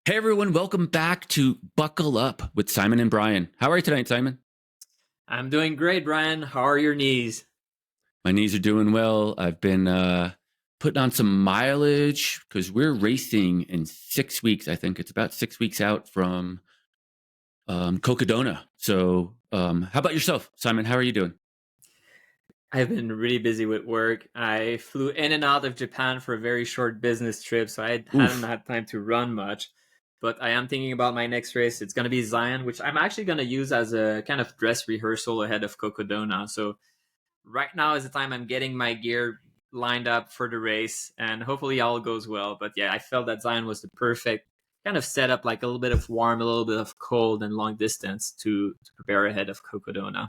Hey everyone, welcome back to Buckle Up with Simon and Brian. How are you tonight, Simon? I'm doing great, Brian. How are your knees? My knees are doing well. I've been putting on some mileage because we're racing in 6 weeks. I think it's about 6 weeks out from Cocodona. So, how about yourself, Simon? How are you doing? I've been really busy with work. I flew in and out of Japan for a very short business trip, so I hadn't Oof. had time to run much. But I am thinking about my next race. It's going to be Zion, which I'm actually going to use as a kind of dress rehearsal ahead of Cocodona. So right now is the time I'm getting my gear lined up for the race, and hopefully all goes well. But yeah, I felt that Zion was the perfect kind of setup, like a little bit of warm, a little bit of cold, and long distance to prepare ahead of Cocodona.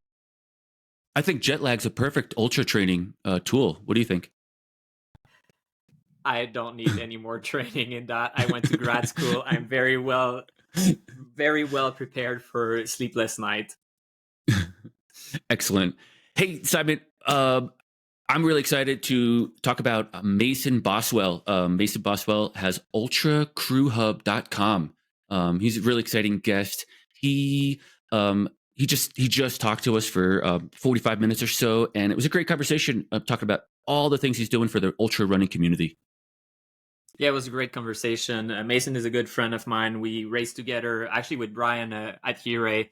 I think jet lag's a perfect ultra training tool. What do you think? I don't need any more training in that. I went to grad school. I'm very well prepared for sleepless night. Excellent. Hey, Simon, I'm really excited to talk about Mason Boswell. Mason Boswell has UltraCrewHub.com. He's a really exciting guest. He just talked to us for 45 minutes or so, and it was a great conversation talking about all the things he's doing for the ultra running community. Yeah, it was a great conversation. Mason is a good friend of mine. We raced together, actually with Brian at Hire.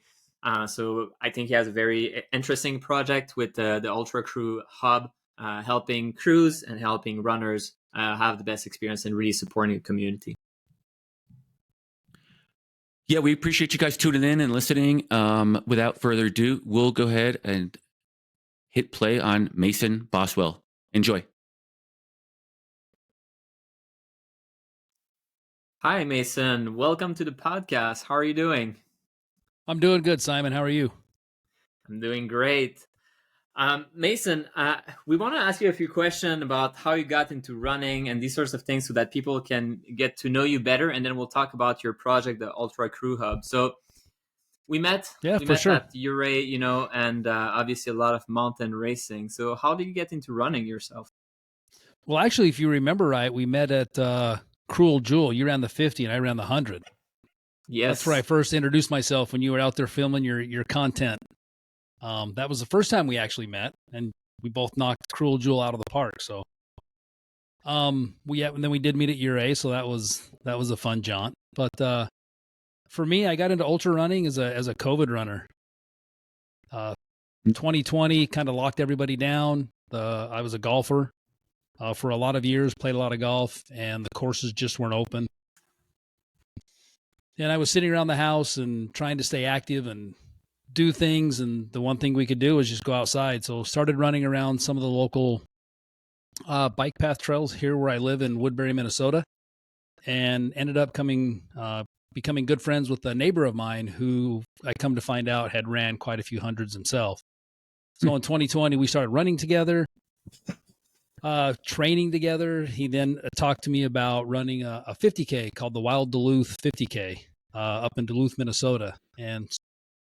So I think he has a very interesting project with the Ultra Crew Hub, helping crews and helping runners have the best experience and really supporting the community. Yeah, we appreciate you guys tuning in and listening. Without further ado, we'll go ahead and hit play on Mason Boswell. Enjoy. Hi, Mason. Welcome to the podcast. How are you doing? I'm doing good, Simon. How are you? I'm doing great. Mason, we want to ask you a few questions about how you got into running and these sorts of things so that people can get to know you better. And then we'll talk about your project, the Ultra Crew Hub. So we met, Yeah, we for met sure. at Uray, and obviously a lot of mountain racing. So how did you get into running yourself? Well, actually, if you remember right, we met at Cruel Jewel. You ran the 50 and I ran the 100. That's where I Yes. first introduced myself when you were out there filming your content. That was the first time we actually met, and we both knocked Cruel Jewel out of the park. So, and then we did meet at Uray, so that was a fun jaunt. But for me, I got into ultra running as a COVID runner. 2020 kind of locked everybody down. I was a golfer for a lot of years, played a lot of golf, and the courses just weren't open. And I was sitting around the house and trying to stay active and do things. And the one thing we could do was just go outside. So started running around some of the local bike path trails here where I live in Woodbury, Minnesota, and ended up becoming good friends with a neighbor of mine who I come to find out had ran quite a few hundreds himself. So in 2020, we started running together, training together. He then talked to me about running a 50K called the Wild Duluth 50K up in Duluth, Minnesota. And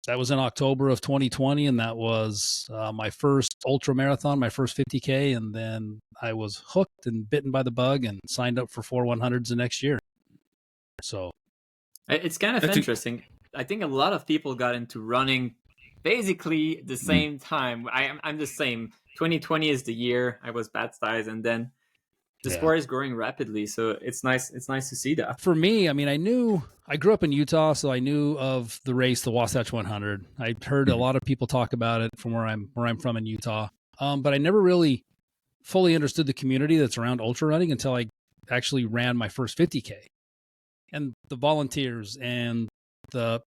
that was in October of 2020. And that was my first ultra marathon, my first 50K. And then I was hooked and bitten by the bug and signed up for 4 100s the next year. So It's kind of That's a, interesting. I think a lot of people got into running basically the same time. I'm the same. 2020 is the year I was baptized, and then the yeah. sport is growing rapidly. So it's nice. It's nice to see that. For me, I mean, I grew up in Utah, so I knew of the race, the Wasatch 100. I heard a lot of people talk about it from where I'm from in Utah. But I never really fully understood the community that's around ultra running until I actually ran my first 50K. And the volunteers and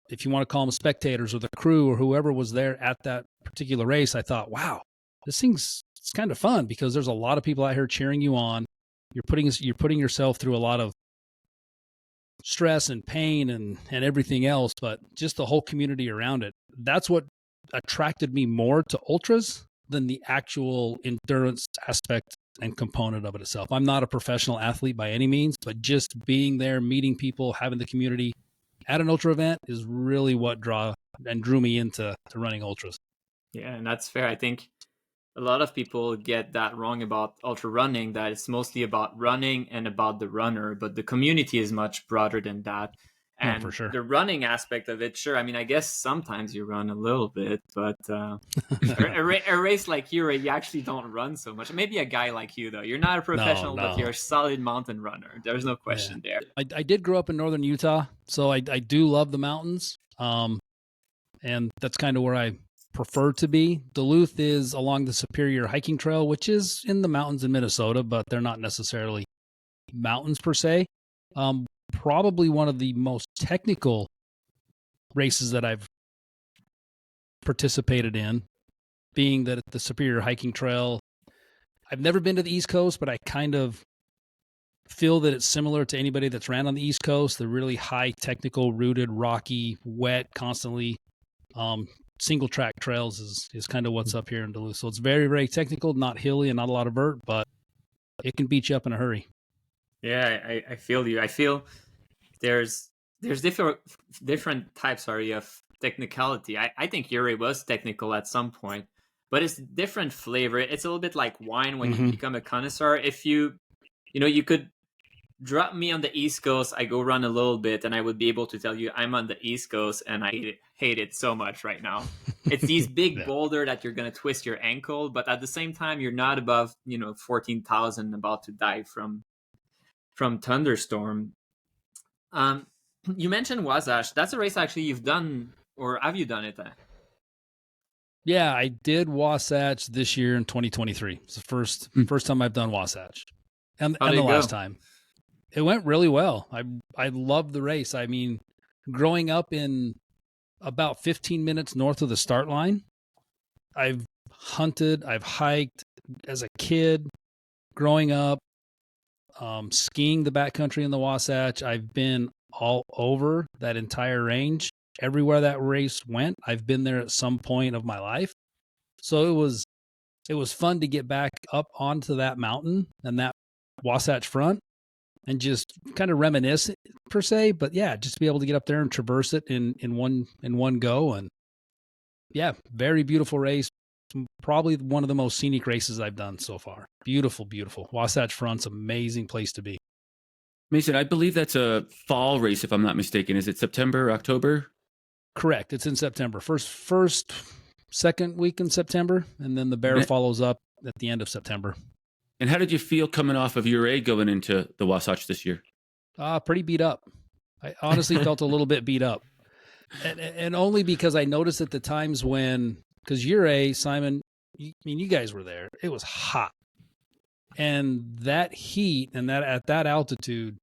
if you want to call them spectators or the crew or whoever was there at that particular race, I thought, wow, it's kind of fun because there's a lot of people out here cheering you on. You're putting yourself through a lot of stress and pain and everything else, but just the whole community around it. That's what attracted me more to ultras than the actual endurance aspect and component of it itself. I'm not a professional athlete by any means, but just being there, meeting people, having the community at an ultra event is really what drew me into running ultras. Yeah, and that's fair. I think a lot of people get that wrong about ultra running, that it's mostly about running and about the runner, but the community is much broader than that. And for sure. the running aspect of it, sure. I mean, I guess sometimes you run a little bit, but a race like you, you actually don't run so much. Maybe a guy like you, though. You're not a professional, but you're a solid mountain runner. There's no question there. I did grow up in northern Utah, so I do love the mountains, and that's kind of where I prefer to be. Duluth is along the Superior Hiking Trail, which is in the mountains in Minnesota, but they're not necessarily mountains per se. Probably one of the most technical races that I've participated in, being that the Superior Hiking Trail. I've never been to the East Coast, but I kind of feel that it's similar to anybody that's ran on the East Coast. The really high technical, rooted, rocky, wet, constantly single track trails is kind of what's up here in Duluth. So it's very, very technical, not hilly and not a lot of vert, but it can beat you up in a hurry. Yeah, I feel you. I feel there's different types of technicality. I think Uri was technical at some point, but it's different flavor. It's a little bit like wine when you become a connoisseur. If you could drop me on the East Coast, I go run a little bit, and I would be able to tell you I'm on the East Coast, and I hate it so much right now. It's these big boulder that you're going to twist your ankle, but at the same time, you're not above 14,000 about to die from thunderstorm. You mentioned Wasatch. That's a race actually you've done, or have you done it? Yeah, I did Wasatch this year in 2023. It's the first time I've done Wasatch, and the last time. It went really well. I loved the race. I mean, growing up in about 15 minutes north of the start line, I've hunted, I've hiked as a kid, growing up, skiing the backcountry in the Wasatch. I've been all over that entire range. Everywhere that race went, I've been there at some point of my life. So it was fun to get back up onto that mountain and that Wasatch front and just kind of reminisce per se. But yeah, just to be able to get up there and traverse it in one go. And yeah, very beautiful race. Probably one of the most scenic races I've done so far. Beautiful, beautiful. Wasatch Front's amazing place to be. Mason, I believe that's a fall race, if I'm not mistaken. Is it September, October? Correct. It's in September. Second week in September, and then the Bear follows up at the end of September. And how did you feel coming off of Uri going into the Wasatch this year? Pretty beat up. I honestly felt a little bit beat up. And only because I noticed at the times when, because Uri, Simon, you guys were there. It was hot. And that heat and that at that altitude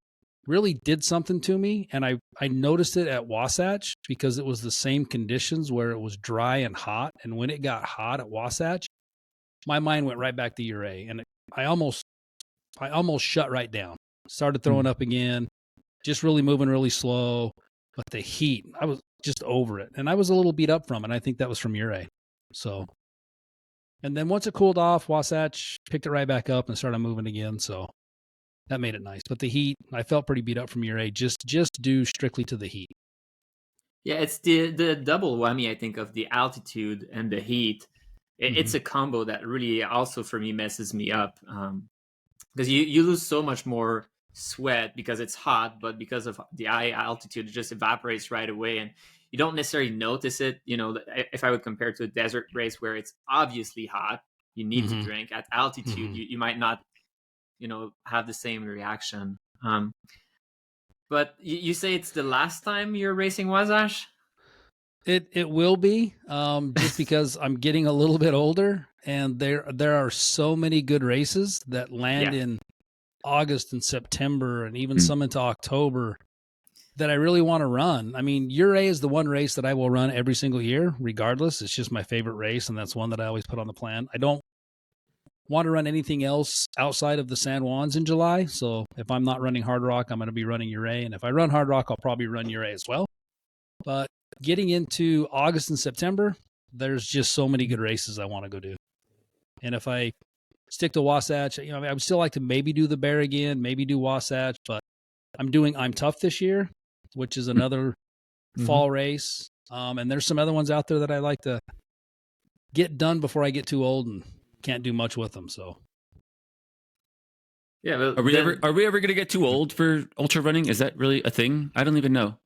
really did something to me. And I noticed it at Wasatch because it was the same conditions where it was dry and hot. And when it got hot at Wasatch, my mind went right back to Uri. And I almost shut right down. Started throwing up again, just really moving really slow. But the heat, I was just over it. And I was a little beat up from it. And I think that was from Uri. So, and then once it cooled off, Wasatch picked it right back up and started moving again. So that made it nice. But the heat, I felt pretty beat up from Uri, just due strictly to the heat. Yeah, it's the double whammy, I think, of the altitude and the heat. It's a combo that really also for me messes me up. Because you lose so much more sweat because it's hot, but because of the high altitude, it just evaporates right away. And you don't necessarily notice it. If I would compare it to a desert race where it's obviously hot, you need to drink. At altitude, you might not, have the same reaction. But you say it's the last time you're racing Wasatch? It will be, just because I'm getting a little bit older, and there are so many good races that land in August and September, and even some into October, that I really want to run. I mean, Uri is the one race that I will run every single year, regardless. It's just my favorite race, and that's one that I always put on the plan. I don't want to run anything else outside of the San Juans in July. So if I'm not running Hard Rock, I'm going to be running Uri. And if I run Hard Rock, I'll probably run Uri as well. But getting into August and September, there's just so many good races I want to go do. And if I stick to Wasatch, I would still like to maybe do the Bear again, maybe do Wasatch, but I'm doing I'm Tough this year, which is another fall race. And there's some other ones out there that I like to get done before I get too old and can't do much with them. So yeah, but are we ever going to get too old for ultra running? Is that really a thing? I don't even know.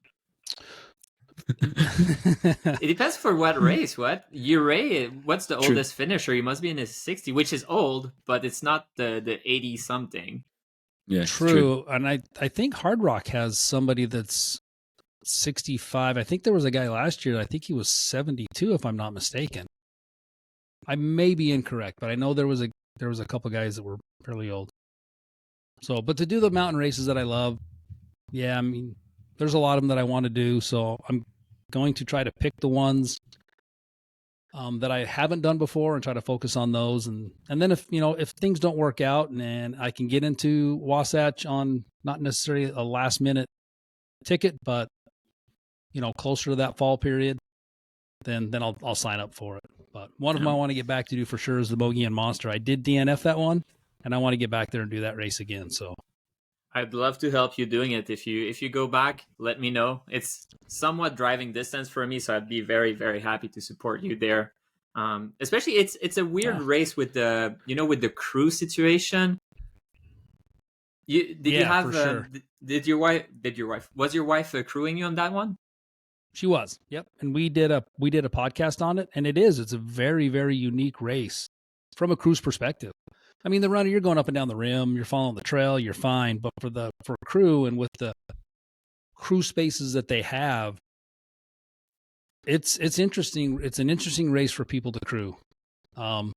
It depends for what race. What Uray? What's the True. oldest finisher? He must be in his 60, which is old, but it's not the 80 something. Yeah, it's True. And I think Hard Rock has somebody that's 65. I think there was a guy last year. I think he was 72, if I'm not mistaken. I may be incorrect, but I know there was a couple guys that were fairly old. So, but to do the mountain races that I love, yeah, I mean, there's a lot of them that I want to do. So I'm going to try to pick the ones that I haven't done before and try to focus on those. And then if things don't work out and I can get into Wasatch on not necessarily a last minute ticket, but closer to that fall period, then I'll sign up for it. But one of them I want to get back to do for sure is the Mogollon Monster. I did DNF that one, and I want to get back there and do that race again. So I'd love to help you doing it. If you go back, let me know. It's somewhat driving distance for me, so I'd be very, very happy to support you there. Especially it's a weird race with the with the crew situation. Did your wife was your wife crewing you on that one? She was. Yep. And we did a podcast on it, and it's a very, very unique race from a crew's perspective. I mean, the runner, you're going up and down the rim, you're following the trail, you're fine. But for crew and with the crew spaces that they have, it's interesting. It's an interesting race for people to crew. And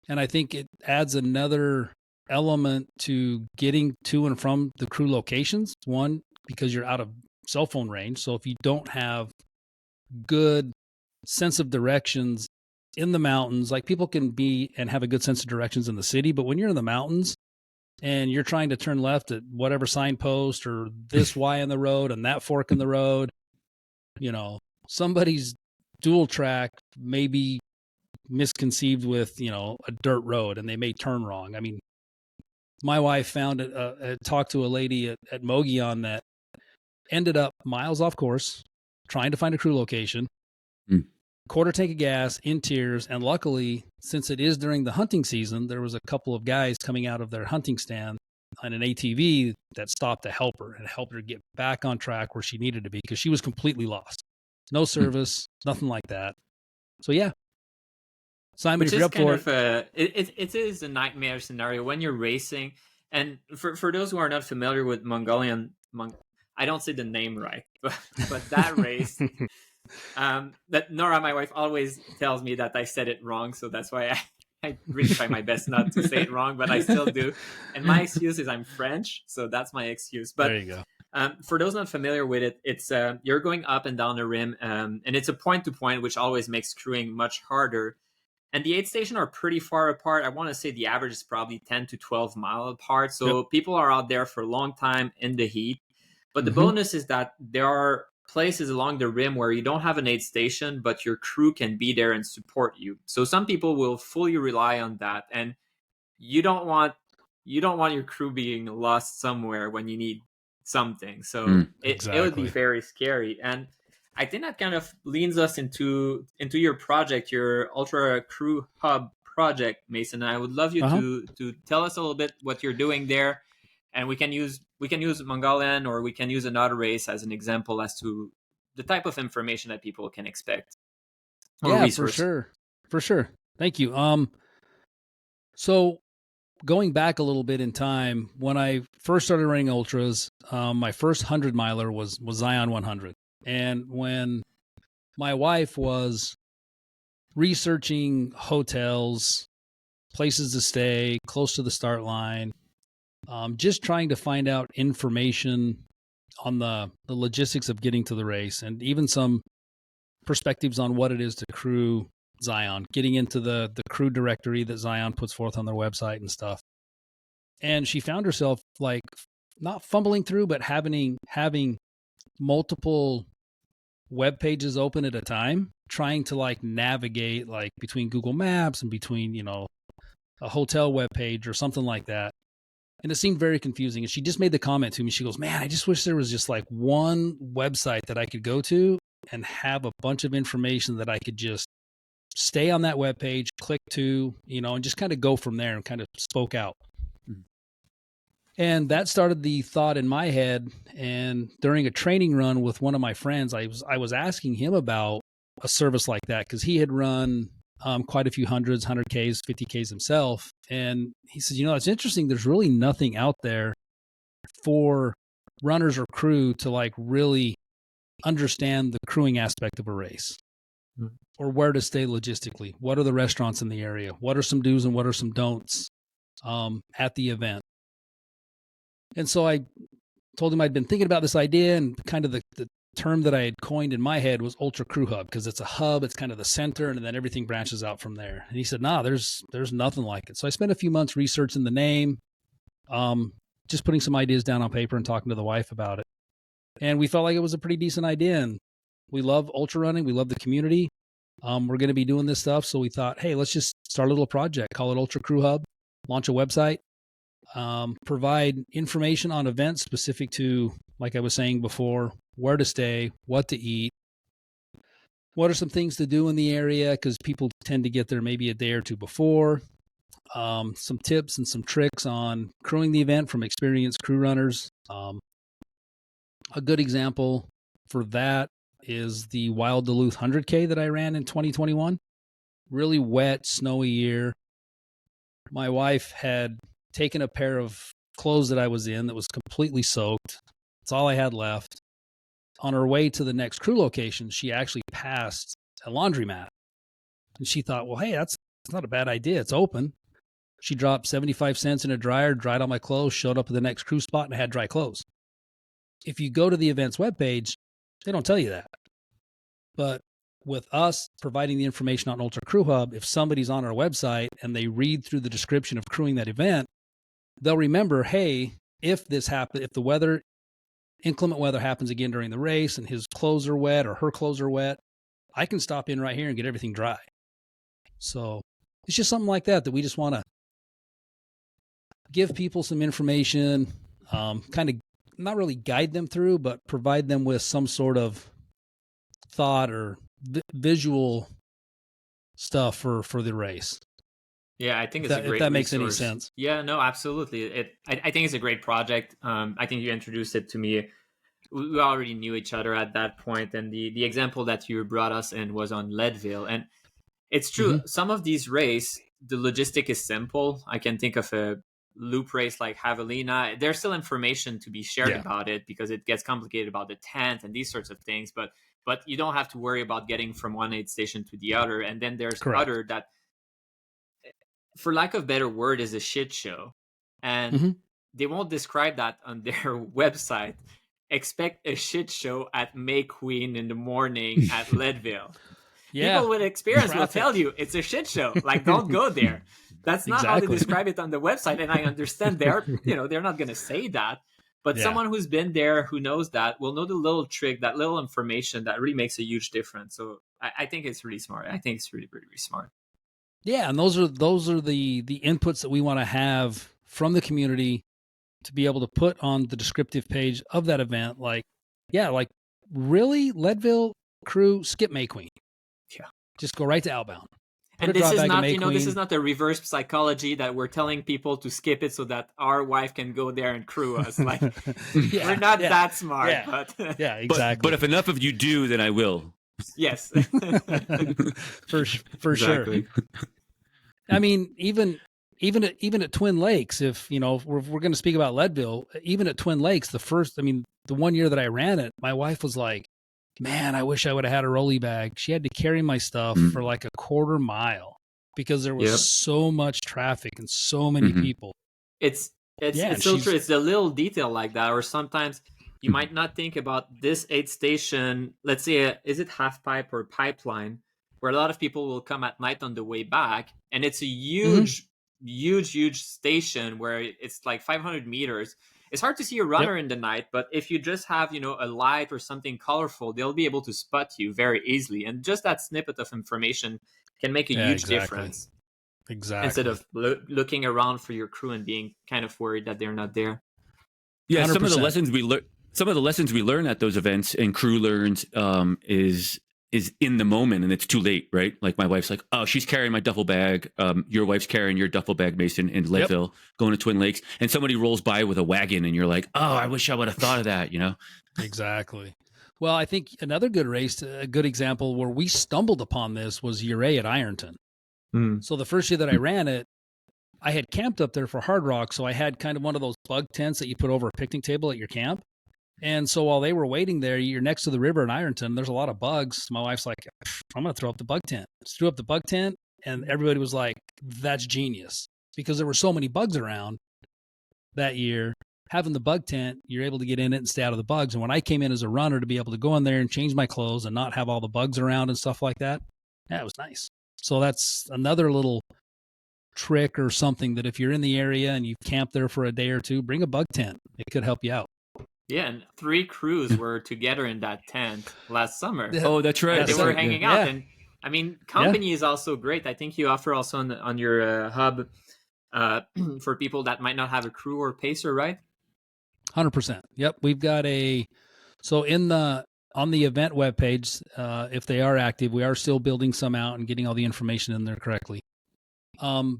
I think it adds another element to getting to and from the crew locations. One, because you're out of cell phone range. So if you don't have good sense of directions in the mountains, like people can be and have a good sense of directions in the city, but when you're in the mountains and you're trying to turn left at whatever signpost or this Y in the road and that fork in the road, somebody's dual track may be misconceived with, a dirt road and they may turn wrong. I mean, my wife talked to a lady at Mogollon that ended up miles off course, trying to find a crew location, quarter tank of gas, in tears. And luckily, since it is during the hunting season, there was a couple of guys coming out of their hunting stand on an ATV that stopped to help her and helped her get back on track where she needed to be because she was completely lost. No service, nothing like that. So yeah. Simon, if you're up for it. It is a nightmare scenario when you're racing. And for those who are not familiar with Mongolian, I don't say the name right, but that race, that Nora, my wife, always tells me that I said it wrong. So that's why I really try my best not to say it wrong, but I still do. And my excuse is I'm French, so that's my excuse. But there you go. For those not familiar with it, it's you're going up and down the rim, and it's a point-to-point, which always makes crewing much harder. And the aid stations are pretty far apart. I want to say the average is probably 10 to 12 mile apart. So people are out there for a long time in the heat. But the bonus is that there are places along the rim where you don't have an aid station, but your crew can be there and support you. So some people will fully rely on that. And you don't want your crew being lost somewhere when you need something. So it would be very scary. And I think that kind of leads us into your project, your UltraCrewHub project, Mason. And I would love you to tell us a little bit what you're doing there. And we can use Mongolian, or we can use another race as an example as to the type of information that people can expect. Yeah, for sure. Thank you. So going back a little bit in time, when I first started running ultras, my first 100-miler was Zion 100. And when my wife was researching hotels, places to stay close to the start line, just trying to find out information on the logistics of getting to the race, and even some perspectives on what it is to crew Zion, getting into the crew directory that Zion puts forth on their website and stuff. And she found herself like not fumbling through, but having multiple web pages open at a time, trying to like navigate like between Google Maps and between, a hotel web page or something like that. And it seemed very confusing. And she just made the comment to me. She goes, "Man, I just wish there was just like one website that I could go to and have a bunch of information that I could just stay on that web page, click to, and just kind of go from there," and kind of spoke out. And that started the thought in my head. And during a training run with one of my friends, I was asking him about a service like that because he had run quite a few hundreds, 100Ks, 50Ks himself. And he said, it's interesting. There's really nothing out there for runners or crew to like really understand the crewing aspect of a race or where to stay logistically. What are the restaurants in the area? What are some do's and what are some don'ts at the event? And so I told him I'd been thinking about this idea, and kind of the term that I had coined in my head was UltraCrewHub, because it's a hub, it's kind of the center, and then everything branches out from there. And he said, nah, there's nothing like it. So I spent a few months researching the name, just putting some ideas down on paper and talking to the wife about it. And we felt like it was a pretty decent idea. And we love ultra running. We love the community. We're going to be doing this stuff. So we thought, hey, let's just start a little project, call it UltraCrewHub, launch a website, provide information on events specific to, like I was saying before, where to stay, what to eat, what are some things to do in the area, because people tend to get there maybe a day or two before, some tips and some tricks on crewing the event from experienced crew runners. A good example for that is the Wild Duluth 100K that I ran in 2021. Really wet, snowy year. My wife had taken a pair of clothes that I was in that was completely soaked. That's all I had left. On her way to the next crew location, she actually passed a laundromat. And she thought, well, hey, that's not a bad idea. It's open. She dropped 75 cents in a dryer, dried all my clothes, showed up at the next crew spot, and I had dry clothes. If you go to the event's webpage, they don't tell you that. But with us providing the information on UltraCrewHub, if somebody's on our website and they read through the description of crewing that event, they'll remember, hey, if this happens, if the inclement weather happens again during the race and his clothes are wet or her clothes are wet, I can stop in right here and get everything dry. So it's just something like that we just want to give people some information, kind of not really guide them through, but provide them with some sort of thought or visual stuff for the race. Yeah, I think it's a great if that makes resource. any sense. Yeah, no, absolutely. I think it's a great project. I think you introduced it to me. We already knew each other at that point, and the example that you brought us in was on Leadville. And it's true, some of these races, the logistic is simple. I can think of a loop race like Javelina. There's still information to be shared about it because it gets complicated about the tent and these sorts of things, but you don't have to worry about getting from one aid station to the other. And then there's other that, for lack of a better word, is a shit show. And they won't describe that on their website. Expect a shit show at May Queen in the morning at Leadville. People with experience will tell you it's a shit show. Like, don't go there. That's not how they describe it on the website. And I understand they're not going to say that. But someone who's been there, who knows that, will know the little trick, that little information that really makes a huge difference. So I think it's really smart. I think it's really, really, really smart. Yeah, and those are the inputs that we want to have from the community to be able to put on the descriptive page of that event. Like really, Leadville crew, skip May Queen. Yeah, just go right to outbound. And this is not, this is not the reverse psychology that we're telling people to skip it so that our wife can go there and crew us. Like, we're not that smart. Yeah, but exactly. But if enough of you do, then I will. Yes. for sure. I mean, even at Twin Lakes, if we're going to speak about Leadville, even at Twin Lakes, the 1 year that I ran it, my wife was like, man, I wish I would have had a rolly bag. She had to carry my stuff for like a quarter mile because there was so much traffic and so many people. It's so true. It's a little detail like that. Or sometimes you might not think about this aid station. Let's say, is it half pipe or pipeline, where a lot of people will come at night on the way back. And it's a huge station where it's like 500 meters. It's hard to see a runner in the night, but if you just have, a light or something colorful, they'll be able to spot you very easily. And just that snippet of information can make a huge difference. Exactly. Instead of looking around for your crew and being kind of worried that they're not there. Yeah, 100%. Some of the lessons we learn at those events and crew learns is is in the moment and it's too late, right? Like my wife's like, oh, she's carrying my duffel bag. Your wife's carrying your duffel bag, Mason, in Leadville, going to Twin Lakes. And somebody rolls by with a wagon and you're like, oh, I wish I would have thought of that, you know? Exactly. Well, I think another good race, a good example where we stumbled upon this was year A at Ironton. So the first year that I ran it, I had camped up there for Hard Rock. So I had kind of one of those bug tents that you put over a picnic table at your camp. And so while they were waiting there, you're next to the river in Ironton, there's a lot of bugs. My wife's like, I'm going to throw up the bug tent. Just threw up the bug tent. And everybody was like, that's genius. Because there were so many bugs around that year. Having the bug tent, you're able to get in it and stay out of the bugs. And when I came in as a runner to be able to go in there and change my clothes and not have all the bugs around and stuff like that, yeah, it was nice. So that's another little trick or something that if you're in the area and you camp there for a day or two, bring a bug tent. It could help you out. Yeah, and 3 crews were together in that tent last summer. Oh, that's right. They were hanging out. Yeah. And I mean, company is also great. I think you offer also on your hub for people that might not have a crew or pacer, right? 100%. Yep. We've got so on the event webpage, if they are active, we are still building some out and getting all the information in there correctly.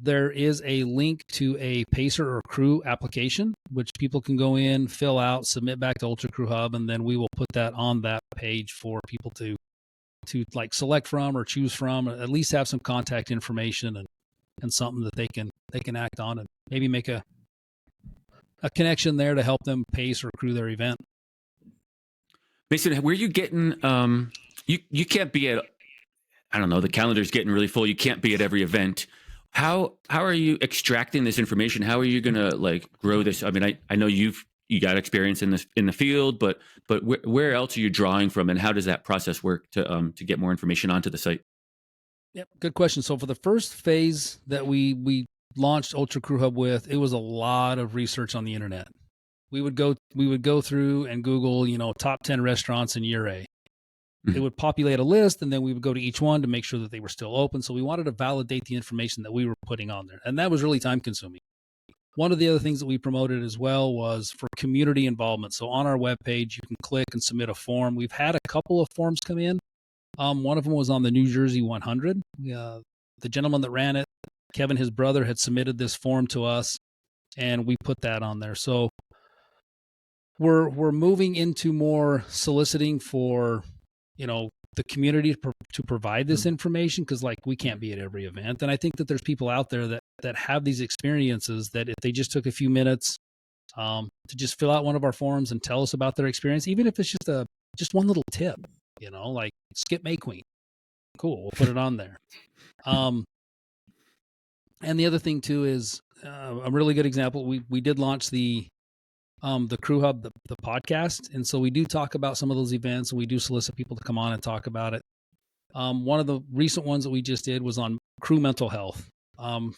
There is a link to a pacer or crew application, which people can go in, fill out, submit back to UltraCrewHub, and then we will put that on that page for people to like select from or choose from, or at least have some contact information and something that they can act on and maybe make a connection there to help them pace or crew their event. Mason, where are you getting, you can't be at, I don't know, the calendar's getting really full. You can't be at every event. How are you extracting this information? How are you going to like grow this? I mean, I know you got experience in the field, but where else are you drawing from, and how does that process work to get more information onto the site? Yep, good question. So for the first phase that we launched UltraCrewHub with, it was a lot of research on the internet. We would go through and Google, top 10 restaurants in year A. It would populate a list, and then we would go to each one to make sure that they were still open. So we wanted to validate the information that we were putting on there. And that was really time consuming. One of the other things that we promoted as well was for community involvement. So on our webpage, you can click and submit a form. We've had a couple of forms come in. One of them was on the New Jersey 100. The gentleman that ran it, Kevin, his brother, had submitted this form to us, and we put that on there. So we're moving into more soliciting for the community to provide this information, because like we can't be at every event. And I think that there's people out there that have these experiences that if they just took a few minutes to just fill out one of our forms and tell us about their experience, even if it's just one little tip, like skip May Queen. Cool. We'll put it on there. And the other thing too is a really good example. We did launch the Crew Hub, the podcast. And so we do talk about some of those events, and we do solicit people to come on and talk about it. One of the recent ones that we just did was on crew mental health.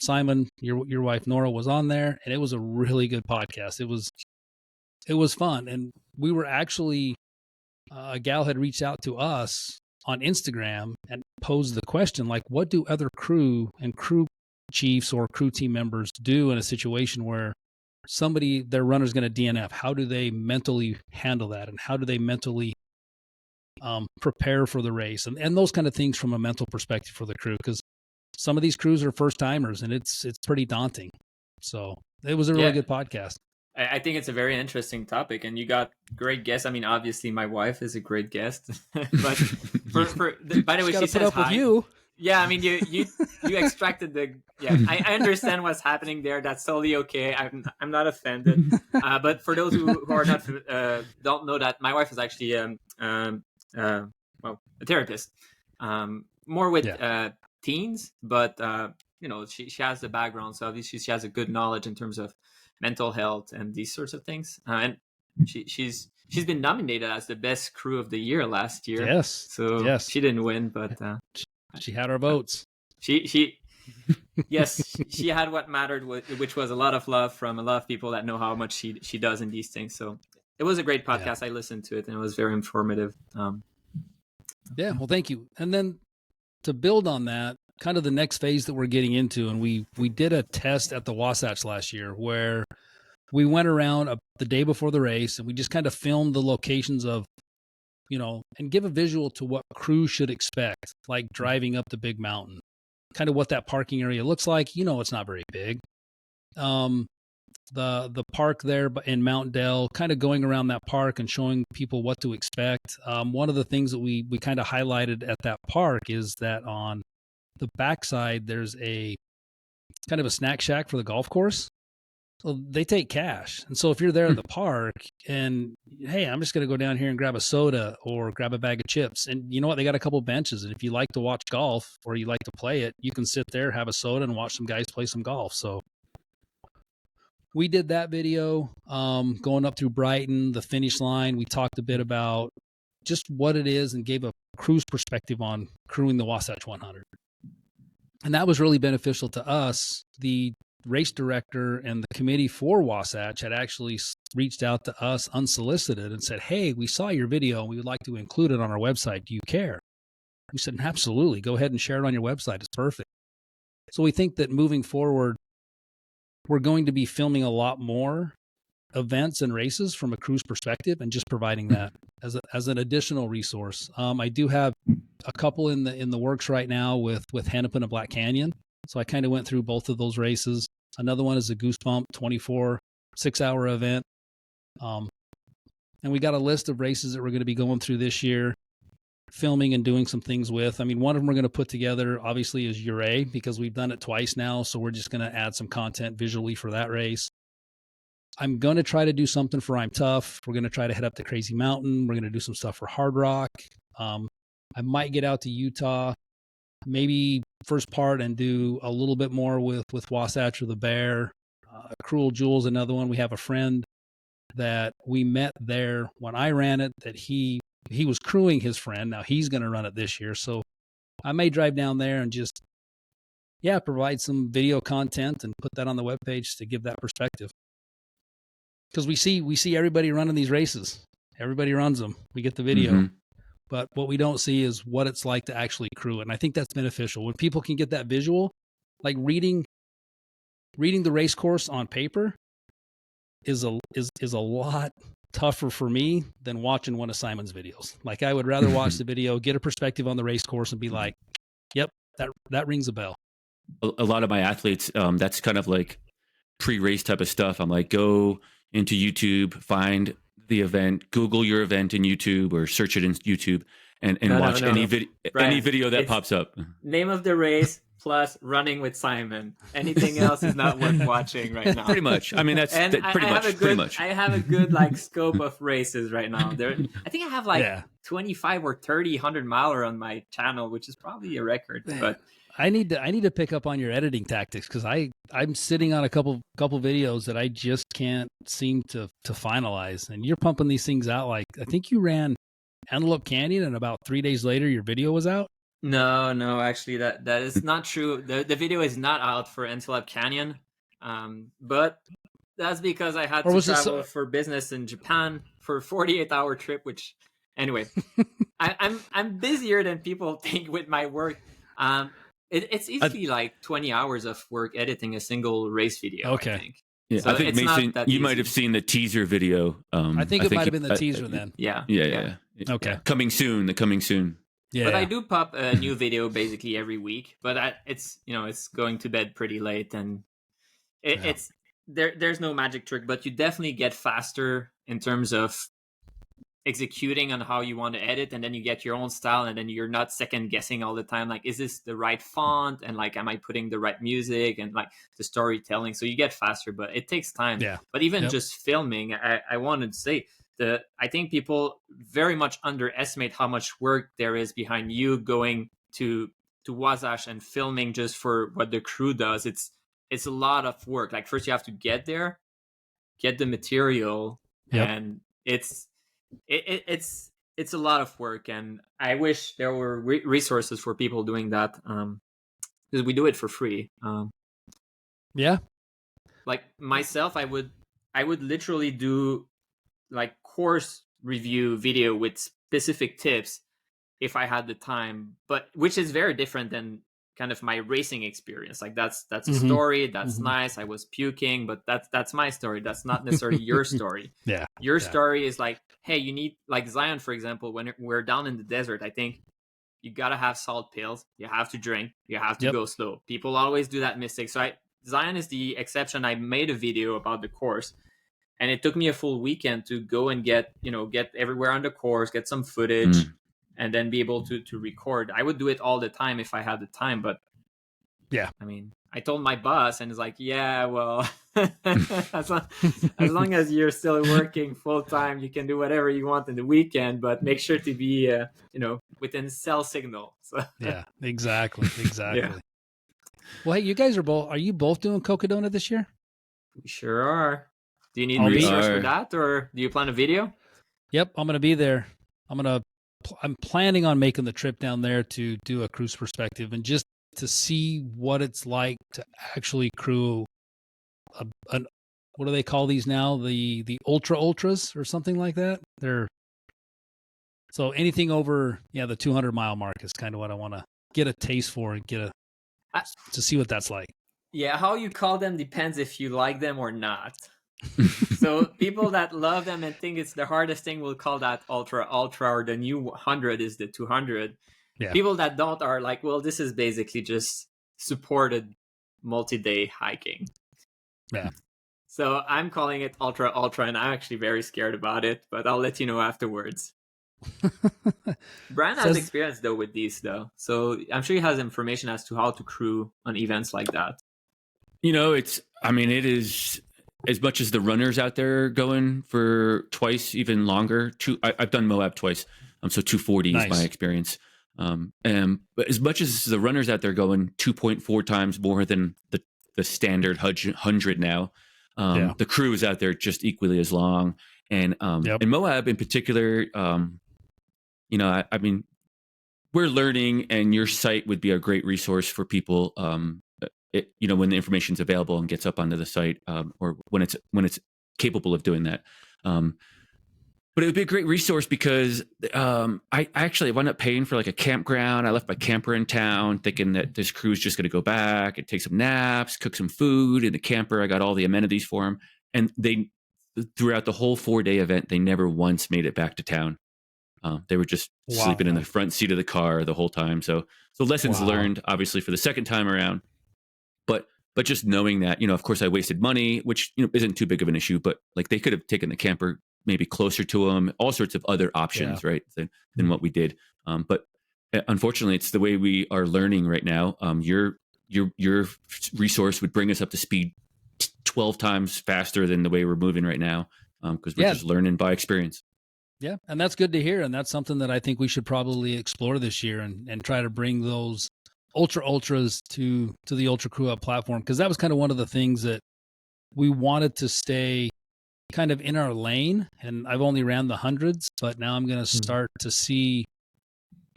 Simon, your wife, Nora, was on there, and it was a really good podcast. It was fun. And we were actually, a gal had reached out to us on Instagram and posed the question, like, what do other crew and crew chiefs or crew team members do in a situation where their runner's going to DNF? How do they mentally handle that? And how do they mentally prepare for the race? And those kind of things from a mental perspective for the crew, because some of these crews are first timers, and it's pretty daunting. So it was a really good podcast. I think it's a very interesting topic, and you got great guests. I mean, obviously my wife is a great guest, but by the way, she says up hi. With you. Yeah, I mean, you extracted I understand what's happening there. That's totally okay. I'm not offended. But for those who are not don't know, that my wife is actually a therapist, more with teens, but she has the background, so obviously she has a good knowledge in terms of mental health and these sorts of things. And she's been nominated as the best crew of the year last year. Yes. So yes. She didn't win, but she had our votes. She had what mattered, which was a lot of love from a lot of people that know how much she does in these things. So it was a great podcast. I listened to it, and it was very informative. Yeah, well, thank you. And then to build on that, kind of the next phase that we're getting into, and we did a test at the Wasatch last year where we went around the day before the race, and we just kind of filmed the locations of and give a visual to what crews should expect, like driving up the big mountain, kind of what that parking area looks like. It's not very big. The park there in Mount Dell, kind of going around that park and showing people what to expect. One of the things that we kind of highlighted at that park is that on the backside, there's a kind of a snack shack for the golf course. So they take cash. And so if you're there at the park and, hey, I'm just going to go down here and grab a soda or grab a bag of chips. And you know what? They got a couple benches. And if you like to watch golf or you like to play it, you can sit there, have a soda, and watch some guys play some golf. So we did that video going up through Brighton, the finish line. We talked a bit about just what it is and gave a crew's perspective on crewing the Wasatch 100. And that was really beneficial to us. The race director and the committee for Wasatch had actually reached out to us unsolicited and said, hey, we saw your video and we would like to include it on our website. Do you care? We said, absolutely. Go ahead and share it on your website. It's perfect. So we think that moving forward, we're going to be filming a lot more events and races from a crew's perspective and just providing that as an additional resource. I do have a couple in the works right now with Hennepin and Black Canyon. So I kind of went through both of those races. Another one is a Goosebump 24 6-hour event. And we got a list of races that we're going to be going through this year, filming and doing some things with. I mean, one of them we're going to put together obviously is Uray, because we've done it twice now. So we're just going to add some content visually for that race. I'm going to try to do something for I'm Tough. We're going to try to head up to Crazy Mountain. We're going to do some stuff for Hard Rock. I might get out to Utah, maybe first part, and do a little bit more with Wasatch or the Bear. Cruel Jewel's another one. We have a friend that we met there when I ran it, that he was crewing his friend. Now he's going to run it this year. So I may drive down there and just, provide some video content and put that on the webpage to give that perspective. Because we see everybody running these races. Everybody runs them. We get the video. Mm-hmm. But what we don't see is what it's like to actually crew it. And I think that's beneficial. When people can get that visual, like reading the race course on paper is a lot tougher for me than watching one of Simon's videos. Like, I would rather watch the video, get a perspective on the race course, and be like, yep, that rings a bell. A lot of my athletes, that's kind of like pre-race type of stuff. I'm like, go into YouTube, find the event, Google your event in YouTube or search it in YouTube and watch any video that pops up. Name of the race plus running with Simon. Anything else is not worth watching right now. Pretty much. I mean, pretty much. I have a good like scope of races right now. I think I have like 25 or 30 100-miler on my channel, which is probably a record. But I need to pick up on your editing tactics, because I'm sitting on a couple videos that I just can't seem to finalize. And you're pumping these things out. Like, I think you ran Antelope Canyon and about 3 days later your video was out. No, actually that is not true. The video is not out for Antelope Canyon. But that's because I had to travel for business in Japan for a 48-hour trip, which anyway, I'm busier than people think with my work. It's easily like 20 hours of work editing a single race video. Okay. I think. Yeah, so I think Mason, you might have seen the teaser video. I think it might have been the teaser then. Yeah. Okay. Coming soon. Yeah. But I do pop a new video basically every week. But it's going to bed pretty late, and it's there's no magic trick, but you definitely get faster in terms of executing on how you want to edit, and then you get your own style, and then you're not second guessing all the time, like, is this the right font, and like, am I putting the right music, and like the storytelling. So you get faster, but it takes time. But even just filming, I wanted to say that I think people very much underestimate how much work there is behind you going to Wasatch and filming just for what the crew does. It's a lot of work. Like, first you have to get there, get the material, and it's a lot of work, and I wish there were resources for people doing that, because we do it for free. Like myself, I would literally do like course review video with specific tips if I had the time, but which is very different than kind of my racing experience. Like that's a Mhm. story. That's Mhm. nice. I was puking, but that's my story. That's not necessarily your story. Yeah. Your Yeah. story is like, hey, you need, like Zion, for example, when we're down in the desert, I think you gotta have salt pills. You have to drink. You have to Yep. go slow. People always do that mistake. So Zion is the exception. I made a video about the course, and it took me a full weekend to go and get everywhere on the course, get some footage, and then be able to record. I would do it all the time if I had the time, but Yeah. I mean, I told my boss, and it's like, yeah, well, as long as you're still working full time, you can do whatever you want in the weekend, but make sure to be, within cell signal. So Yeah. Exactly. Exactly. Yeah. Well, hey, you guys are you both doing Cocodona this year? we sure are. Do you need I'll be- resource for are. that, or do you plan a video? Yep. I'm going to be there. I'm planning on making the trip down there to do a cruise perspective and just to see what it's like to actually crew an what do they call these now? The ultras or something like that. So anything over the 200-mile mark is kind of what I want to get a taste for and to see what that's like. Yeah, how you call them depends if you like them or not. So people that love them and think it's the hardest thing will call that ultra, or the new 100 is the 200. Yeah. People that don't are like, well, this is basically just supported multi-day hiking. Yeah. So I'm calling it ultra, and I'm actually very scared about it, but I'll let you know afterwards. Brian has experience though with these though, so I'm sure he has information as to how to crew on events like that. It is, as much as the runners out there going for twice, even longer. I've done Moab twice, so 240 Nice. is my experience. But as much as the runners out there going 2.4 times more than the standard 100 now, the crew is out there just equally as long. And in Moab in particular, we're learning, and your site would be a great resource for people. When the information's available and gets up onto the site, or when it's capable of doing that. But it would be a great resource because I actually wound up paying for like a campground. I left my camper in town thinking that this crew is just going to go back and take some naps, cook some food in the camper. I got all the amenities for them. And throughout the whole 4-day event, they never once made it back to town. They were just sleeping in the front seat of the car the whole time. So lessons learned, obviously, for the second time around. But just knowing that, of course, I wasted money, which isn't too big of an issue. But like they could have taken the camper maybe closer to them, all sorts of other options, right, than what we did. But unfortunately, it's the way we are learning right now. Your resource would bring us up to speed 12 times faster than the way we're moving right now, because we're just learning by experience. Yeah, and that's good to hear, and that's something that I think we should probably explore this year and try to bring those ultras to the UltraCrewHub platform, because that was kind of one of the things that we wanted to stay kind of in our lane. And I've only ran the hundreds, but now I'm going to start to see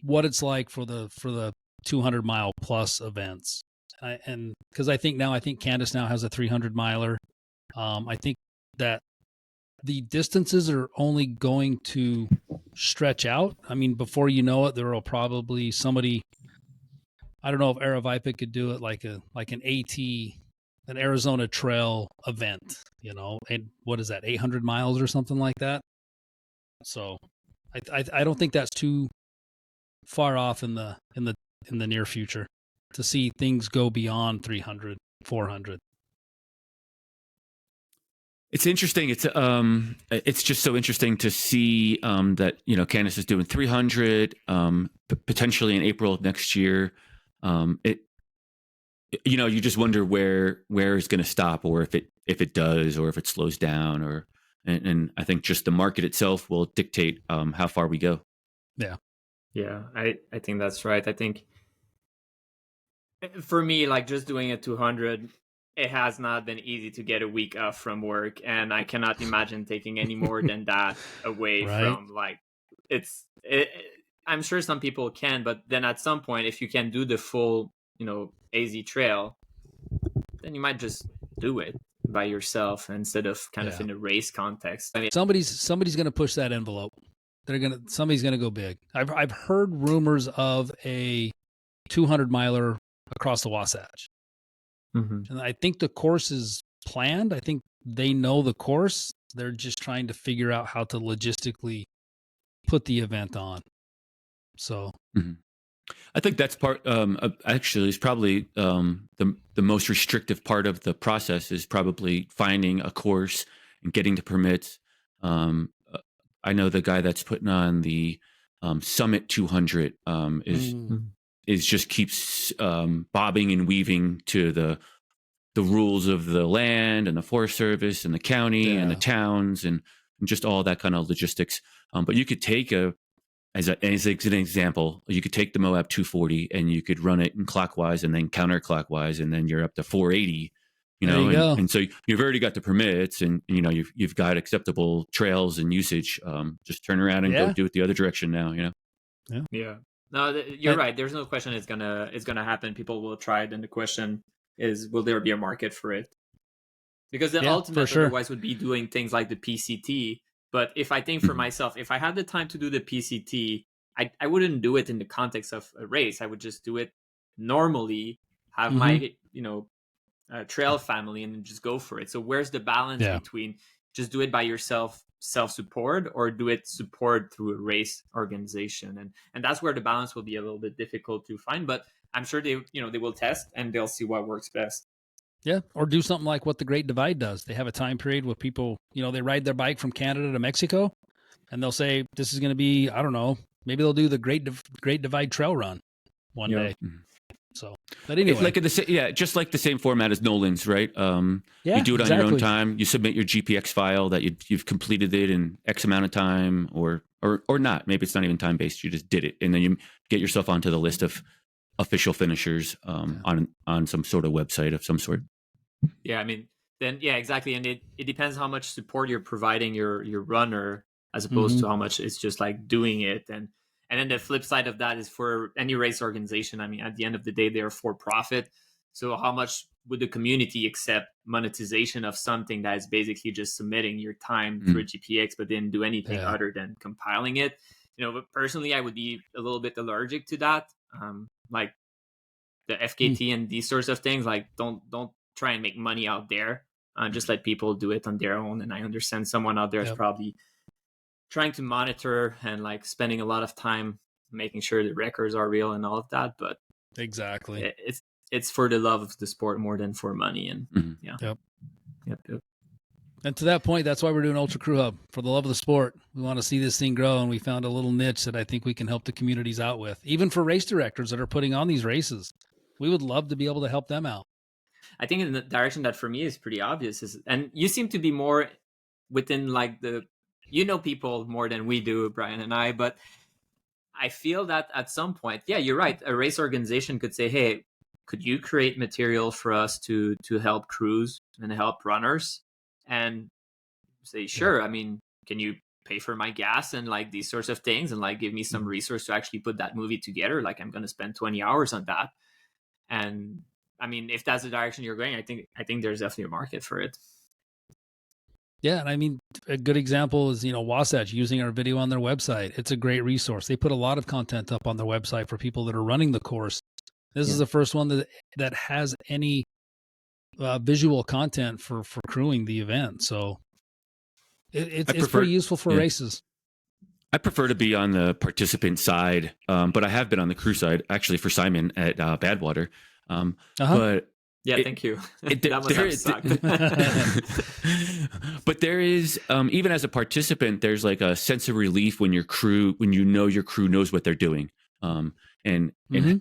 what it's like for the 200-mile plus events. And because I think Candace now has a 300-miler. I think that the distances are only going to stretch out. I mean, before you know it, there will probably somebody, I don't know if Aravaipa could do it like an AT, an Arizona Trail event, and what is that, 800 miles or something like that? So I don't think that's too far off in the near future to see things go beyond 300, 400. It's interesting. It's just so interesting to see that Candace is doing 300, potentially in April of next year. You just wonder where it's going to stop, or if it does, or if it slows down, and I think just the market itself will dictate how far we go. Yeah, I think that's right. I think for me, like just doing a 200, it has not been easy to get a week off from work, and I cannot imagine taking any more than that away from I'm sure some people can, but then at some point, if you can do the full, AZ trail, then you might just do it by yourself instead of kind of in a race context. I mean, somebody's going to push that envelope. Somebody's going to go big. I've heard rumors of a 200-miler across the Wasatch. Mm-hmm. And I think the course is planned. I think they know the course. They're just trying to figure out how to logistically put the event on. So I think that's part. Actually, is probably the most restrictive part of the process is probably finding a course and getting the permits. I know the guy that's putting on the Summit 200 is just keeps bobbing and weaving to the rules of the land and the Forest Service and the county and the towns and just all that kind of logistics. But you could take as an example, you could take the Moab 240 and you could run it in clockwise and then counterclockwise, and then you're up to 480. And so you've already got the permits, and you've got acceptable trails and usage. Just turn around and go do it the other direction now. Yeah. No, you're right. There's no question it's gonna happen. People will try it, and the question is, will there be a market for it? Because the ultimate otherwise would be doing things like the PCT. But if I think for myself, if I had the time to do the PCT, I wouldn't do it in the context of a race. I would just do it normally, have my trail family, and just go for it. So where's the balance between just do it by yourself, self-support, or do it support through a race organization? And that's where the balance will be a little bit difficult to find. But I'm sure they will test and they'll see what works best. Yeah, or do something like what the Great Divide does. They have a time period where people, they ride their bike from Canada to Mexico, and they'll say this is going to be, I don't know, maybe they'll do the Great Divide Trail Run one day. So, but anyway, just like the same format as Nolan's, right? You do it on your own time. You submit your GPX file that you've completed it in X amount of time, or not. Maybe it's not even time based. You just did it, and then you get yourself onto the list of official finishers on some sort of website of some sort. Yeah, I mean, then exactly, and it depends how much support you're providing your runner, as opposed to how much it's just like doing it. And then the flip side of that is for any race organization. I mean, at the end of the day, they're for profit. So how much would the community accept monetization of something that is basically just submitting your time through a GPX, but didn't do anything other than compiling it? But personally, I would be a little bit allergic to that. Like the FKT and these sorts of things, like don't try and make money out there. Just let people do it on their own. And I understand someone out there is probably trying to monitor and like spending a lot of time making sure the records are real and all of that. But exactly, it's for the love of the sport more than for money. And Yep. And to that point, that's why we're doing UltraCrewHub, for the love of the sport. We want to see this thing grow, and we found a little niche that I think we can help the communities out with. Even for race directors that are putting on these races, we would love to be able to help them out. I think in the direction that for me is pretty obvious and you seem to be more within like people more than we do, Brian and I, but I feel that at some point, you're right. A race organization could say, hey, could you create material for us to help crews and help runners? And say, sure. I mean, can you pay for my gas and like these sorts of things, and like give me some resource to actually put that movie together? Like I'm going to spend 20 hours on that. And I mean, if that's the direction you're going, I think there's definitely a market for it. Yeah, and I mean, a good example is, Wasatch using our video on their website. It's a great resource. They put a lot of content up on their website for people that are running the course. This is the first one that has any visual content for crewing the event. So it's pretty useful for races. I prefer to be on the participant side, but I have been on the crew side, actually, for Simon at Badwater. But thank you. That must have sucked. But there is, even as a participant, there's like a sense of relief when your crew knows what they're doing, and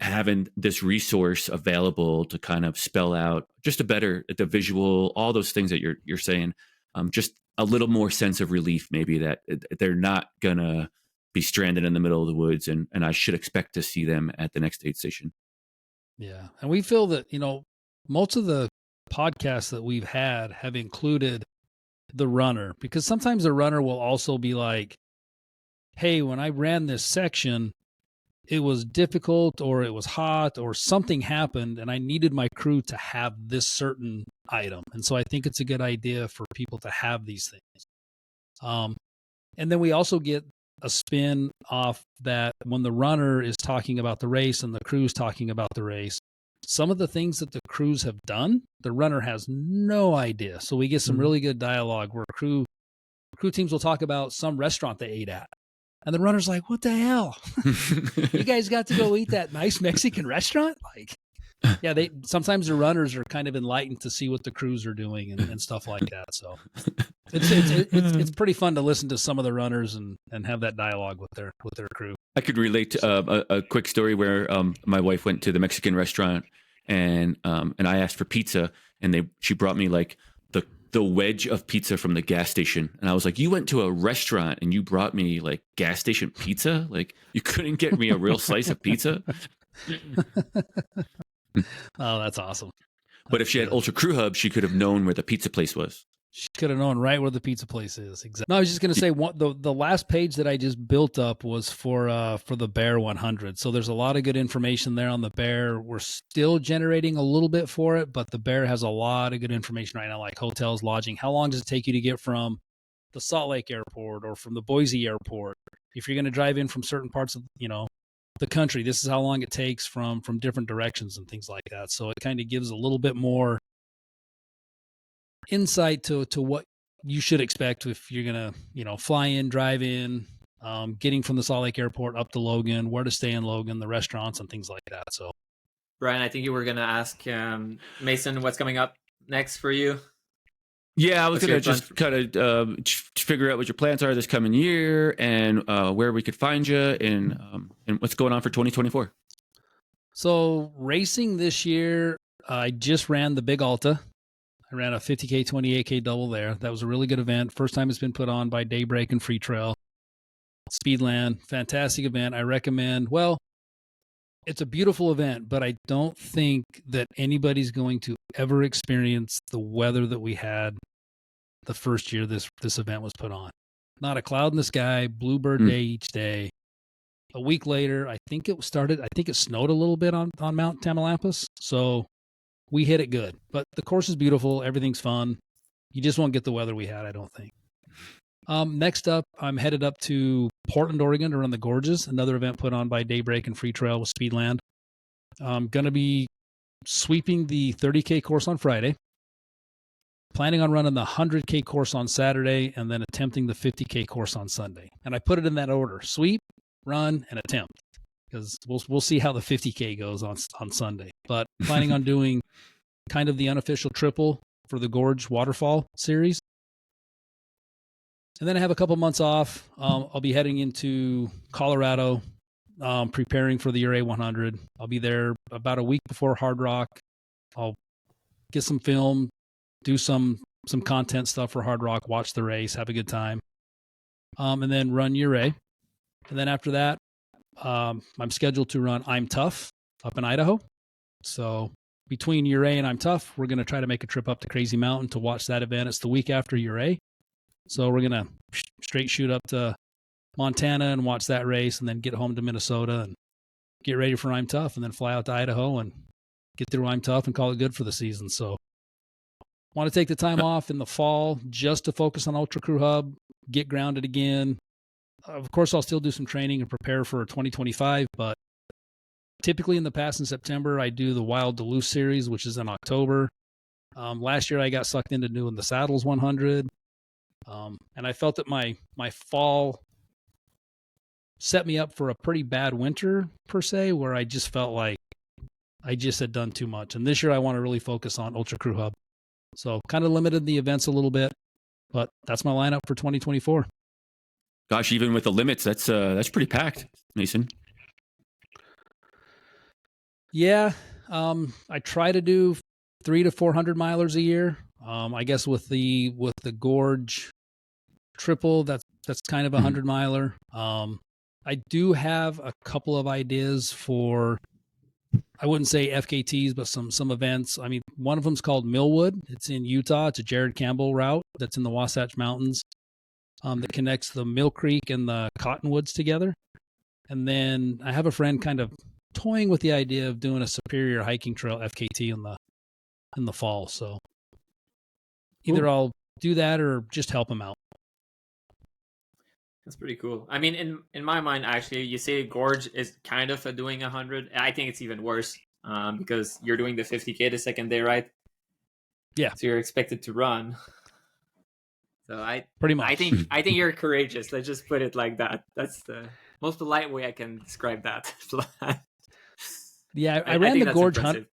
having this resource available to kind of spell out just the visual, all those things that you're saying, just a little more sense of relief, maybe that they're not gonna be stranded in the middle of the woods, and I should expect to see them at the next aid station. Yeah, and we feel that most of the podcasts that we've had have included the runner, because sometimes the runner will also be like, hey, when I ran this section, it was difficult, or it was hot, or something happened, and I needed my crew to have this certain item. And so I think it's a good idea for people to have these things. And then we also get a spin off that when the runner is talking about the race and the crew's talking about the race, some of the things that the crews have done, the runner has no idea. So we get some really good dialogue where crew teams will talk about some restaurant they ate at. And the runner's like, what the hell? You guys got to go eat that nice Mexican restaurant? Like, yeah, sometimes the runners are kind of enlightened to see what the crews are doing and stuff like that. So it's pretty fun to listen to some of the runners and have that dialogue with their crew. I could relate to a quick story where my wife went to the Mexican restaurant and I asked for pizza, and she brought me like the wedge of pizza from the gas station, and I was like, "You went to a restaurant and you brought me like gas station pizza? Like you couldn't get me a real slice of pizza?" Oh, that's awesome. But if she had UltraCrewHub, she could have known where the pizza place was. She could have known right where the pizza place is. Exactly. No, I was just going to say the last page that I just built up was for the Bear 100. So there's a lot of good information there on the Bear. We're still generating a little bit for it, but the Bear has a lot of good information right now, like hotels, lodging. How long does it take you to get from the Salt Lake airport or from the Boise airport? If you're going to drive in from certain parts of, the country, this is how long it takes from different directions and things like that. So it kind of gives a little bit more insight to what you should expect if you're going to, fly in, drive in, getting from the Salt Lake airport up to Logan, where to stay in Logan, the restaurants and things like that. So, Brian, I think you were going to ask Mason what's coming up next for you. Yeah, I was going to just kind of figure out what your plans are this coming year and where we could find you and what's going on for 2024. So racing this year, I just ran the Big Alta. I ran a 50K, 28K double there. That was a really good event. First time it's been put on by Daybreak and Free Trail. Speedland, fantastic event. I recommend. Well, it's a beautiful event, but I don't think that anybody's going to ever experience the weather that we had the first year this event was put on. Not a cloud in the sky, bluebird day each day. A week later, I think it snowed a little bit on Mount Tamaulipas. So we hit it good. But the course is beautiful. Everything's fun. You just won't get the weather we had, I don't think. Next up, I'm headed up to Portland, Oregon to run the Gorges, another event put on by Daybreak and Free Trail with Speedland. I'm going to be sweeping the 30K course on Friday, planning on running the 100K course on Saturday, and then attempting the 50K course on Sunday. And I put it in that order: sweep, run, and attempt, because we'll see how the 50K goes on Sunday. But planning on doing kind of the unofficial triple for the Gorge Waterfall series. And then I have a couple months off. I'll be heading into Colorado, preparing for the Ouray 100. I'll be there about a week before Hard Rock. I'll get some film, do some content stuff for Hard Rock, watch the race, have a good time, and then run Ouray. And then after that, I'm scheduled to run I'm Tough up in Idaho. So between Ouray and I'm Tough, we're going to try to make a trip up to Crazy Mountain to watch that event. It's the week after Ouray. So we're going to straight shoot up to Montana and watch that race, and then get home to Minnesota and get ready for I'm Tough, and then fly out to Idaho and get through I'm Tough and call it good for the season. So want to take the time off in the fall just to focus on UltraCrewHub, get grounded again. Of course, I'll still do some training and prepare for 2025, but typically in the past in September, I do the Wild Duluth series, which is in October. Last year, I got sucked into doing the Saddles 100. And I felt that my fall set me up for a pretty bad winter, per se, where I just felt like I just had done too much. And this year I want to really focus on UltraCrewHub. So kind of limited the events a little bit, but that's my lineup for 2024. Gosh, even with the limits, that's pretty packed, Mason. Yeah. I try to do 300 to 400 milers a year. I guess with the Gorge triple, that's kind of a 100 miler. I do have a couple of ideas for, I wouldn't say FKTs, but some events. I mean, one of them's called Millwood. It's in Utah. It's a Jared Campbell route that's in the Wasatch Mountains that connects the Mill Creek and the Cottonwoods together. And then I have a friend kind of toying with the idea of doing a Superior Hiking Trail FKT in the fall. So either I'll do that or just help him out. That's pretty cool. I mean, in my mind, actually, you say Gorge is kind of doing 100. I think it's even worse. because you're doing the 50K the second day, right? Yeah. So you're expected to run. So pretty much. I think you're courageous. Let's just put it like that. That's the most polite way I can describe that. Yeah, I ran the Gorge impressive.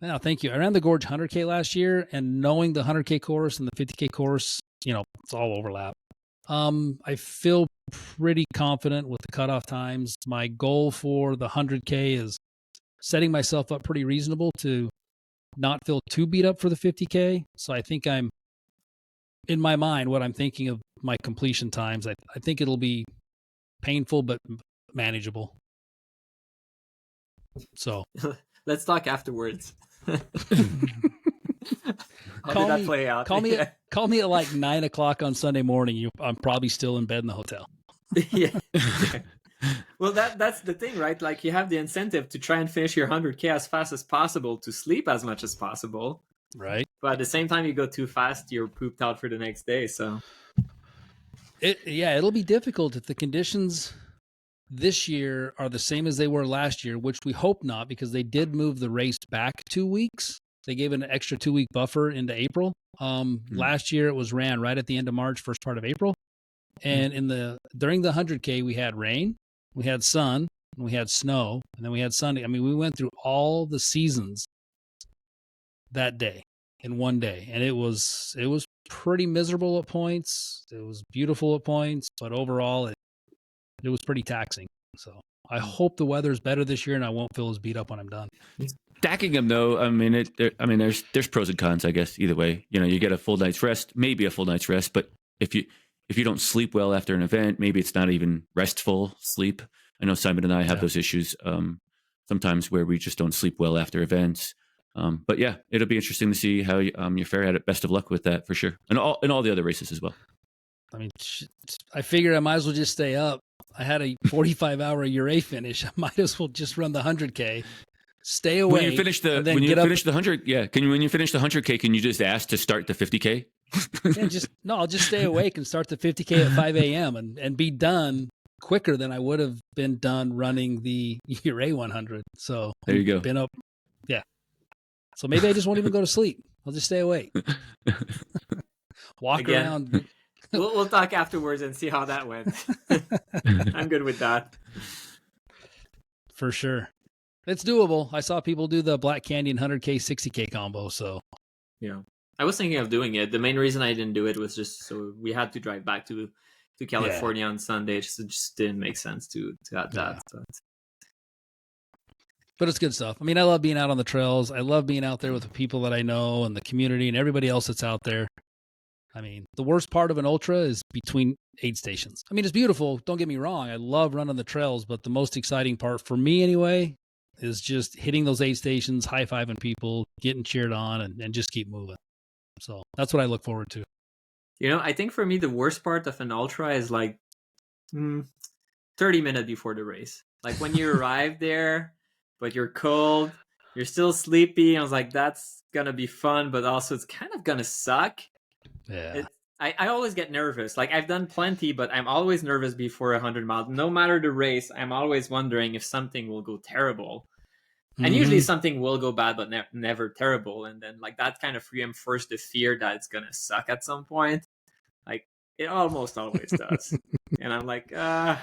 100. No, thank you. I ran the Gorge 100K last year, and knowing the 100K course and the 50K course, it's all overlap. I feel pretty confident with the cutoff times. My goal for the 100K is setting myself up pretty reasonable to not feel too beat up for the 50K. So I think I'm, in my mind, what I'm thinking of my completion times, I think it'll be painful but manageable. So let's talk afterwards. How Call did that me- play out? Call me at like 9:00 on Sunday morning. I'm probably still in bed in the hotel. Yeah. Well, that's the thing, right? Like, you have the incentive to try and finish your 100K as fast as possible, to sleep as much as possible. Right. But at the same time, you go too fast, you're pooped out for the next day. So It'll be difficult if the conditions this year are the same as they were last year, which we hope not, because they did move the race back 2 weeks. They gave an extra 2-week buffer into April. Last year it was ran right at the end of March, first part of April. And during the 100K, we had rain, we had sun, and we had snow, and then we had Sunday. I mean, we went through all the seasons that day in one day, and it was pretty miserable at points. It was beautiful at points, but overall it was pretty taxing. So I hope the weather's better this year and I won't feel as beat up when I'm done. Stacking them though, there's pros and cons, I guess. Either way, you get a full night's rest, maybe a full night's rest, but if you don't sleep well after an event, maybe it's not even restful sleep. I know Simon and I have those issues sometimes where we just don't sleep well after events. But yeah, it'll be interesting to see how you fare at it. Best of luck with that for sure, and all the other races as well. I mean, I figured I might as well just stay up. I had a 45-hour URA finish. I might as well just run the 100K, stay away. When you finish the 100, when you finish the 100K, can you just ask to start the 50K? I'll just stay awake and start the 50K at 5 a.m. and be done quicker than I would have been done running the URA 100. So there you go. Been up, yeah. So maybe I just won't even go to sleep. I'll just stay awake. Walk around. We'll talk afterwards and see how that went. I'm good with that. For sure. It's doable. I saw people do the Black Canyon 100K, 60K combo. So, yeah. I was thinking of doing it. The main reason I didn't do it was just so we had to drive back to California on Sunday. It just didn't make sense to add that. So. But it's good stuff. I mean, I love being out on the trails. I love being out there with the people that I know and the community and everybody else that's out there. I mean, the worst part of an ultra is between aid stations. I mean, it's beautiful. Don't get me wrong. I love running the trails, but the most exciting part for me anyway is just hitting those aid stations, high-fiving people, getting cheered on, and just keep moving. So that's what I look forward to. I think for me, the worst part of an ultra is like 30 minutes before the race. Like when you arrive there, but you're cold, you're still sleepy. I was like, that's going to be fun, but also it's kind of going to suck. Yeah. I always get nervous. Like, I've done plenty, but I'm always nervous before 100 miles. No matter the race, I'm always wondering if something will go terrible. And usually something will go bad, but never terrible. And then, like, that kind of reinforces the fear that it's going to suck at some point. Like, it almost always does. And I'm like, yeah,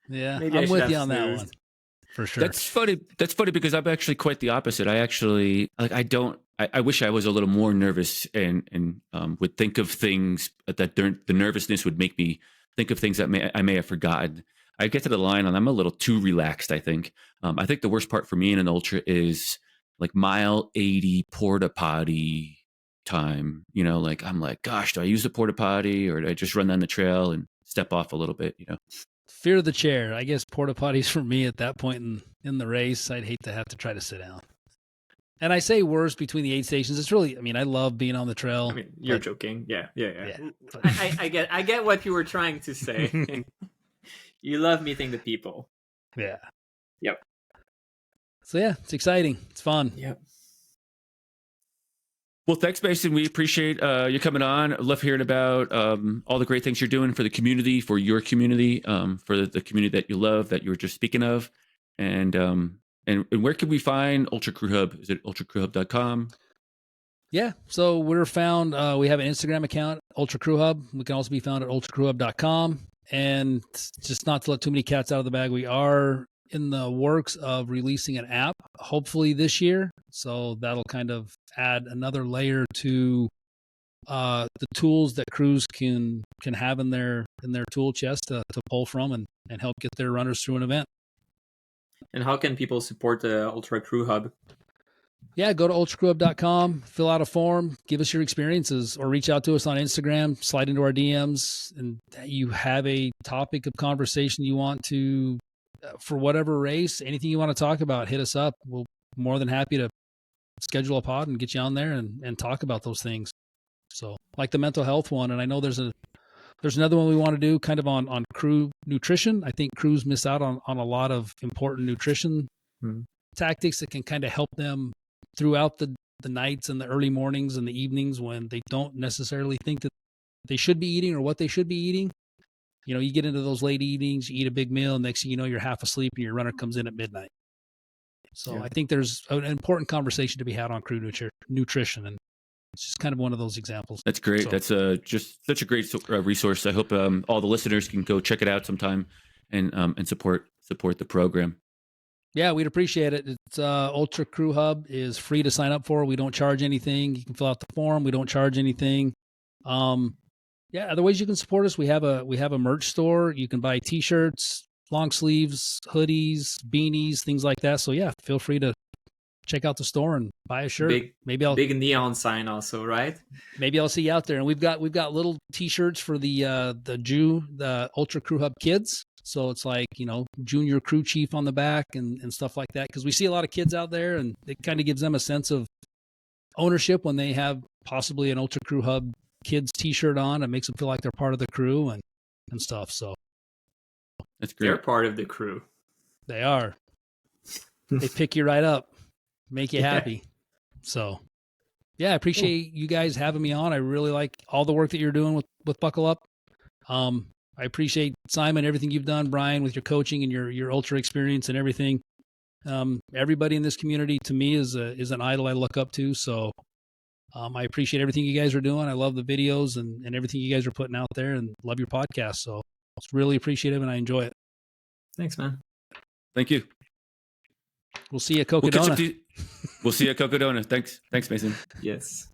maybe I'm with you on that one. For sure. That's funny because I'm actually quite the opposite. I actually, I wish I was a little more nervous and would think of things that the nervousness would make me think of things that I may have forgotten. I get to the line and I'm a little too relaxed, I think. I think the worst part for me in an ultra is like mile 80 porta potty time. Like I'm like, gosh, do I use the porta potty or do I just run down the trail and step off a little bit, Fear of the chair. I guess porta potties for me at that point in the race. I'd hate to have to try to sit down. And I say worse between the aid stations. It's really, I mean, I love being on the trail. I mean, you're joking. Yeah. I get what you were trying to say. You love meeting the people. Yeah. Yep. So yeah, it's exciting. It's fun. Yep. Well, thanks, Mason. We appreciate you coming on. I love hearing about all the great things you're doing for the community, for your community, for the community that you love, that you were just speaking of. And And where can we find Ultra Crew Hub? Is it ultracrewhub.com? Yeah. So we're found, we have an Instagram account, UltraCrewHub. We can also be found at ultracrewhub.com. And just not to let too many cats out of the bag, we are in the works of releasing an app, hopefully this year. So that'll kind of add another layer to the tools that crews can have in their tool chest to pull from and help get their runners through an event. And how can people support the Ultra Crew Hub? Yeah, go to ultracrewhub.com, fill out a form, give us your experiences, or reach out to us on Instagram, slide into our DMs, and you have a topic of conversation you want to, for whatever race, anything you want to talk about, hit us up. We'll be more than happy to schedule a pod and get you on there and talk about those things. So like the mental health one, and I know there's another one we want to do kind of on crew nutrition. I think crews miss out on a lot of important nutrition tactics that can kind of help them throughout the nights and the early mornings and the evenings when they don't necessarily think that they should be eating or what they should be eating. You know, you get into those late evenings, you eat a big meal, and next thing you know, you're half asleep and your runner comes in at midnight. So I think there's an important conversation to be had on crew nutrition, and it's just kind of one of those examples. That's great. So, That's just such a great resource. I hope all the listeners can go check it out sometime and support the program. Yeah, we'd appreciate it. It's Ultra Crew Hub is free to sign up for. We don't charge anything. You can fill out the form. We don't charge anything. Yeah, other ways you can support us. We have a merch store. You can buy t-shirts, long sleeves, hoodies, beanies, things like that. So yeah, feel free to check out the store and buy a shirt. Big neon sign also, right? Maybe I'll see you out there. And we've got little t-shirts for the Ultra Crew Hub kids. So it's like, you know, junior crew chief on the back and stuff like that. Because we see a lot of kids out there, and it kind of gives them a sense of ownership when they have possibly an Ultra Crew Hub kids t-shirt on. It makes them feel like they're part of the crew and stuff. So that's great. They're part of the crew. They are. They pick you right up, make you happy. So yeah, I appreciate you guys having me on. I really like all the work that you're doing with Buckle Up. I appreciate Simon, everything you've done, Brian, with your coaching and your ultra experience and everything. Everybody in this community to me is an idol I look up to. So I appreciate everything you guys are doing. I love the videos and everything you guys are putting out there, and love your podcast. So it's really appreciative and I enjoy it. Thanks, man. Thank you. We'll see you at Cocodona. We'll see you at Cocodona. Thanks, Mason. Yes.